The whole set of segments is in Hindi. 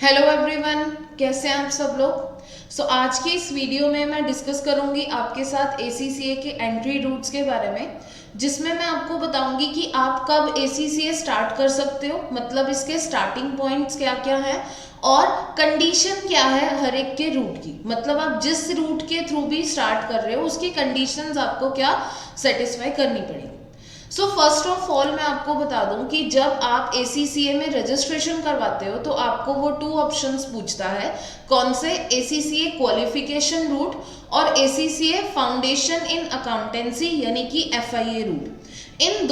हेलो एवरीवन, कैसे हैं आप सब लोग। आज की इस वीडियो में मैं डिस्कस करूंगी आपके साथ ACCA के एंट्री रूट्स के बारे में, जिसमें मैं आपको बताऊंगी कि आप कब ACCA स्टार्ट कर सकते हो, मतलब इसके स्टार्टिंग पॉइंट्स क्या क्या हैं और कंडीशन क्या है हर एक के रूट की। मतलब आप जिस रूट के थ्रू भी स्टार्ट कर रहे हो उसकी कंडीशंस आपको क्या सेटिस्फाई करनी पड़ेगी। फर्स्ट ऑफ ऑल मैं आपको बता दूं कि जब आप ACCA में रजिस्ट्रेशन करवाते हो तो आपको वो 2 ऑप्शंस पूछता है। कौन से? ACCA क्वालिफिकेशन रूट और ACCA फाउंडेशन इन अकाउंटेंसी यानी कि FIA रूट। इन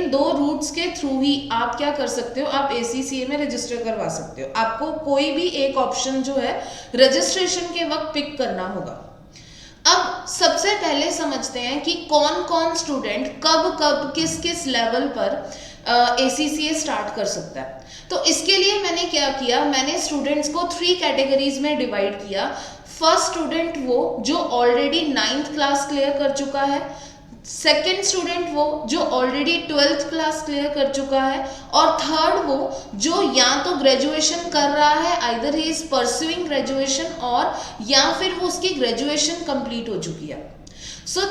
दो रूट्स के थ्रू ही आप क्या कर सकते हो, आप ACCA में रजिस्टर करवा सकते हो। आपको कोई भी एक ऑप्शन जो है रजिस्ट्रेशन के वक्त पिक करना होगा। अब सबसे पहले समझते हैं कि कौन कौन स्टूडेंट कब कब किस किस लेवल पर ACCA स्टार्ट कर सकता है। तो इसके लिए मैंने क्या किया, मैंने स्टूडेंट्स को 3 कैटेगरीज में डिवाइड किया। फर्स्ट स्टूडेंट वो जो ऑलरेडी 9th क्लास क्लियर कर चुका है, सेकेंड स्टूडेंट वो जो ऑलरेडी 12th क्लास क्लियर कर चुका है, और थर्ड वो जो या तो ग्रेजुएशन कर रहा है, either he is pursuing graduation, और या फिर वो उसकी ग्रेजुएशन कंप्लीट हो चुकी है।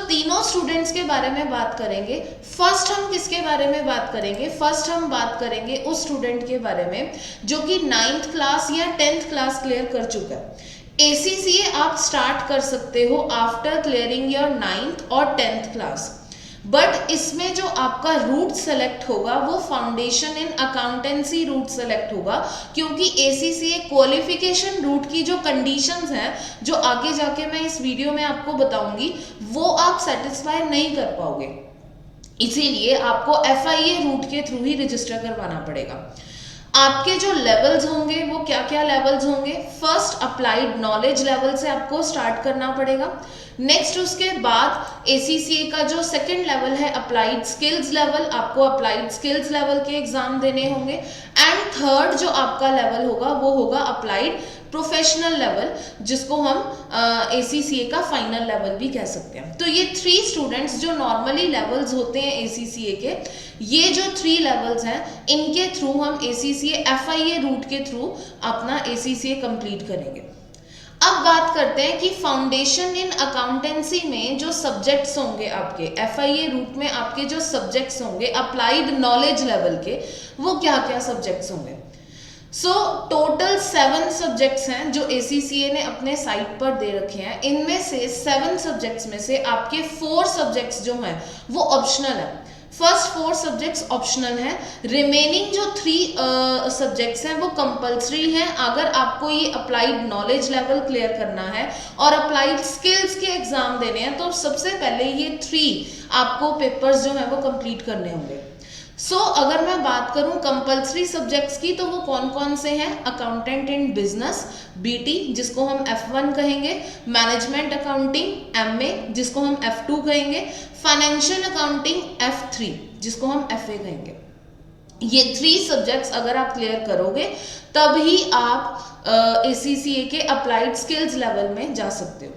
तीनों स्टूडेंट्स के बारे में बात करेंगे। फर्स्ट हम किसके बारे में बात करेंगे? फर्स्ट हम बात करेंगे उस स्टूडेंट के बारे में जो कि 9th क्लास या 10th क्लास क्लियर कर चुका है। ACCA आप स्टार्ट कर सकते हो आफ्टर क्लियरिंग योर 9th और 10th क्लास, बट इसमें जो आपका रूट सेलेक्ट होगा वो foundation in accountancy route select होगा, क्योंकि ACCA क्वालिफिकेशन रूट की जो कंडीशंस हैं जो आगे जाके मैं इस वीडियो में आपको बताऊंगी वो आप सेटिस्फाई नहीं कर पाओगे। इसीलिए आपको FIA रूट के थ्रू ही रजिस्टर करवाना पड़ेगा। आपके जो लेवल्स होंगे वो क्या क्या लेवल्स होंगे? फर्स्ट अप्लाइड नॉलेज लेवल से आपको स्टार्ट करना पड़ेगा। नेक्स्ट उसके बाद ACCA का जो सेकंड लेवल है अप्लाइड स्किल्स लेवल, आपको अप्लाइड स्किल्स लेवल के एग्जाम देने होंगे। एंड थर्ड जो आपका लेवल होगा वो होगा अप्लाइड प्रोफेशनल लेवल, जिसको हम ACCA का फाइनल लेवल भी कह सकते हैं। तो ये 3 स्टूडेंट्स जो नॉर्मली लेवल्स होते हैं ACCA के, ये जो 3 लेवल्स हैं इनके थ्रू हम ACCA FIA रूट के थ्रू अपना ACCA कंप्लीट करेंगे। अब बात करते हैं कि फाउंडेशन इन अकाउंटेंसी में जो सब्जेक्ट्स होंगे आपके FIA रूट में, आपके जो सब्जेक्ट्स होंगे अप्लाइड नॉलेज लेवल के, वो क्या क्या सब्जेक्ट्स होंगे? टोटल 7 सब्जेक्ट्स हैं जो ACCA ने अपने साइट पर दे रखे हैं। इनमें से 7 सब्जेक्ट्स में से आपके 4 सब्जेक्ट्स जो हैं वो ऑप्शनल है। फर्स्ट 4 सब्जेक्ट्स ऑप्शनल हैं, रिमेनिंग जो 3 सब्जेक्ट्स हैं वो कंपलसरी हैं। अगर आपको ये अप्लाइड नॉलेज लेवल क्लियर करना है और अप्लाइड स्किल्स के एग्जाम देने हैं तो सबसे पहले ये 3 आपको पेपर्स जो हैं वो कंप्लीट करने होंगे। अगर मैं बात करूं कंपलसरी सब्जेक्ट्स की तो वो कौन कौन से हैं? अकाउंटेंट इन बिजनेस BT जिसको हम F1 कहेंगे, मैनेजमेंट अकाउंटिंग MA जिसको हम F2 कहेंगे, फाइनेंशियल अकाउंटिंग F3 जिसको हम FA कहेंगे। ये 3 सब्जेक्ट्स अगर आप क्लियर करोगे तभी आप ACCA के अप्लाइड स्किल्स लेवल में जा सकते हो।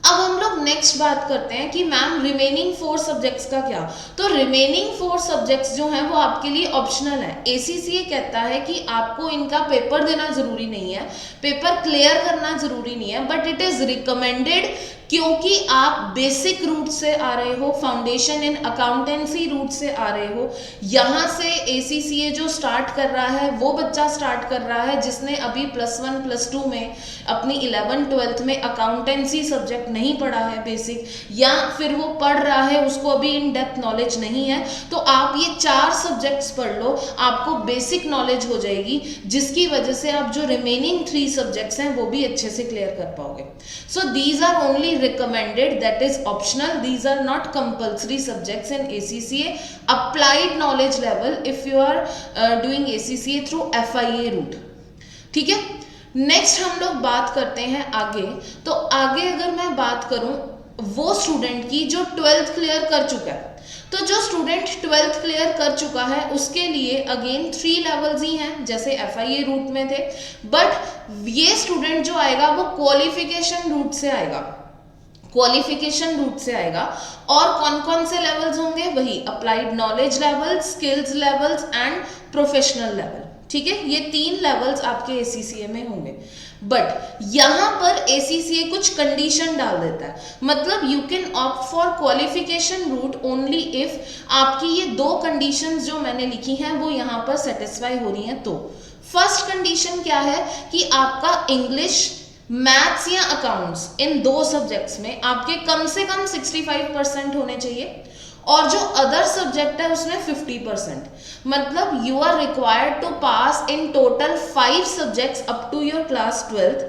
अब हम लोग नेक्स्ट बात करते हैं कि मैम रिमेनिंग 4 सब्जेक्ट्स का क्या? तो रिमेनिंग 4 सब्जेक्ट्स जो हैं वो आपके लिए ऑप्शनल है। ACCA कहता है कि आपको इनका पेपर देना जरूरी नहीं है, पेपर क्लियर करना जरूरी नहीं है, बट इट इज रिकमेंडेड क्योंकि आप बेसिक रूट से आ रहे हो, फाउंडेशन इन अकाउंटेंसी रूट से आ रहे हो। यहाँ से ACCA जो स्टार्ट कर रहा है वो बच्चा स्टार्ट कर रहा है जिसने अभी +1 +2 में अपनी 11th 12th में अकाउंटेंसी सब्जेक्ट नहीं पढ़ा है बेसिक, या फिर वो पढ़ रहा है उसको अभी इन डेप्थ नॉलेज नहीं है। तो आप ये 4 सब्जेक्ट्स पढ़ लो, आपको बेसिक नॉलेज हो जाएगी, जिसकी वजह से आप जो रिमेनिंग 3 सब्जेक्ट्स हैं वो भी अच्छे से क्लियर कर पाओगे। These are only recommended, that is optional, these are not compulsory subjects in ACCA applied knowledge level if you are doing ACCA through FIA route। ठीक है, नेक्स्ट हम लोग बात करते हैं आगे। तो आगे अगर मैं बात करूं वो स्टूडेंट की जो 12th क्लियर कर चुका है, तो जो स्टूडेंट 12th क्लियर कर चुका है उसके लिए अगेन 3 लेवल्स ही हैं जैसे FIA रूट में थे, बट ये स्टूडेंट जो आएगा वो क्वालिफिकेशन रूट से आएगा, क्वालिफिकेशन रूट से आएगा। और कौन कौन से लेवल्स होंगे? वही applied knowledge level, skills levels and professional level. ठीक है, ये 3 लेवल्स आपके ACCA में होंगे। बट यहाँ पर ACCA कुछ कंडीशन डाल देता है, मतलब you can opt for qualification route only if आपकी ये 2 कंडीशंस जो मैंने लिखी हैं वो यहाँ पर सेटिस्फाई हो रही हैं। तो फर्स्ट कंडीशन क्या है कि आपका इंग्लिश, मैथ्स या अकाउंट्स इन 2 सब्जेक्ट्स में आपके कम से कम 65% होने चाहिए, और जो अदर सब्जेक्ट है उसमें 50%। मतलब you are required to pass in total 5 subjects up to your class 12th।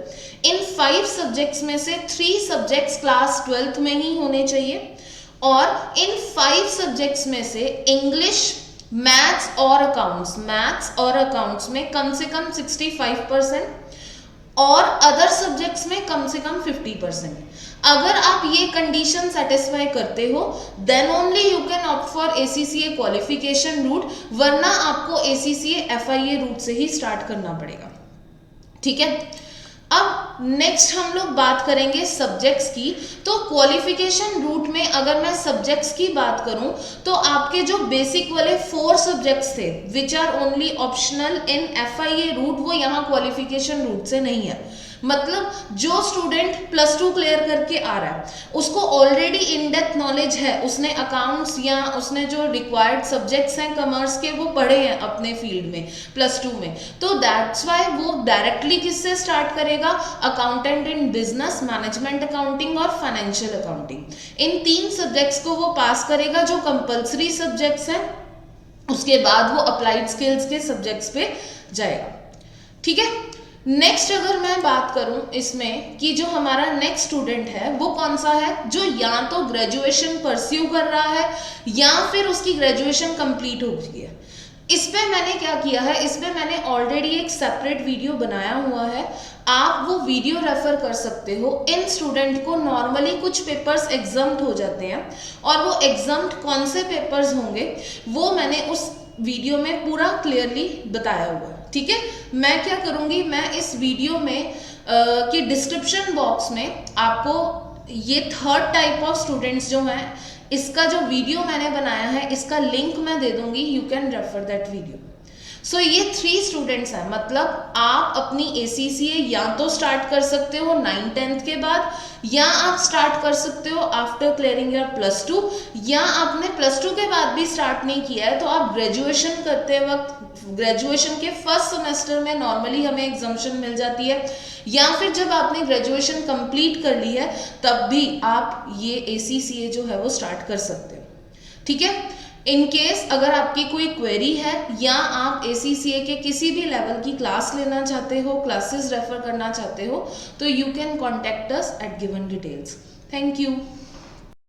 इन 5 सब्जेक्ट्स में से 3 सब्जेक्ट्स क्लास 12th में ही होने चाहिए, और इन 5 सब्जेक्ट्स में से इंग्लिश, मैथ्स और अकाउंट्स में कम से कम 65% और अदर सब्जेक्ट्स में कम से कम 50%। अगर आप ये कंडीशन सेटिस्फाई करते हो then only you can opt for ACCA qualification route, वरना आपको ACCA FIA रूट से ही स्टार्ट करना पड़ेगा। ठीक है, अब नेक्स्ट हम लोग बात करेंगे सब्जेक्ट्स की। तो क्वालिफिकेशन रूट में अगर मैं सब्जेक्ट्स की बात करूं तो आपके जो बेसिक वाले 4 सब्जेक्ट्स थे which are only optional in FIA route, वो यहाँ क्वालिफिकेशन रूट से नहीं है। मतलब जो स्टूडेंट +2 क्लियर करके आ रहा है उसको ऑलरेडी इन डेप्थ नॉलेज है, उसने अकाउंट्स या उसने जो रिक्वायर्ड सब्जेक्ट्स हैं कॉमर्स के वो पढ़े हैं अपने फील्ड में +2 में, तो दैट्स वाई वो डायरेक्टली किससे स्टार्ट करेगा, accountant in business, management accounting और फाइनेंशियल अकाउंटिंग। इन 3 सब्जेक्ट्स को वो पास करेगा जो कंपल्सरी सब्जेक्ट्स हैं, उसके बाद वो अप्लाइड स्किल्स के सब्जेक्ट्स पे जाएगा। ठीक है, नेक्स्ट अगर मैं बात करूं इसमें कि जो हमारा नेक्स्ट स्टूडेंट है वो कौन सा है, जो या तो ग्रेजुएशन परस्यू कर रहा है या फिर उसकी ग्रेजुएशन कंप्लीट हो गई है। इस पे मैंने क्या किया है, इस पे मैंने ऑलरेडी एक सेपरेट वीडियो बनाया हुआ है, आप वो वीडियो रेफर कर सकते हो। इन स्टूडेंट को नॉर्मली कुछ पेपर्स एग्जाम्ड हो जाते हैं, और वो एग्जाम्ड कौन से पेपर्स होंगे वो मैंने उस वीडियो में पूरा क्लियरली बताया हुआ है। ठीक है, मैं क्या करूंगी, मैं इस वीडियो में कि डिस्क्रिप्शन बॉक्स में आपको ये 3rd टाइप ऑफ स्टूडेंट्स जो हैं इसका जो वीडियो मैंने बनाया है इसका लिंक मैं दे दूंगी, you can refer that video. So ये 3 स्टूडेंट्स हैं, मतलब आप अपनी ACCA या तो स्टार्ट कर सकते हो 9th-10th के बाद, या आप स्टार्ट कर सकते हो आफ्टर क्लियरिंग योर +2, या आपने +2 के बाद भी स्टार्ट नहीं किया है तो आप ग्रेजुएशन करते वक्त ग्रेजुएशन के फर्स्ट सेमेस्टर में नॉर्मली हमें एग्जम्पशन मिल जाती है, या फिर जब आपने ग्रेजुएशन कंप्लीट कर ली है तब भी आप ये ACCA जो है वो स्टार्ट कर सकते हो। ठीक है, इन केस अगर आपकी कोई क्वेरी है या आप ACCA के किसी भी लेवल की क्लास लेना चाहते हो, क्लासेस रेफर करना चाहते हो, तो you can contact us at given details. Thank you.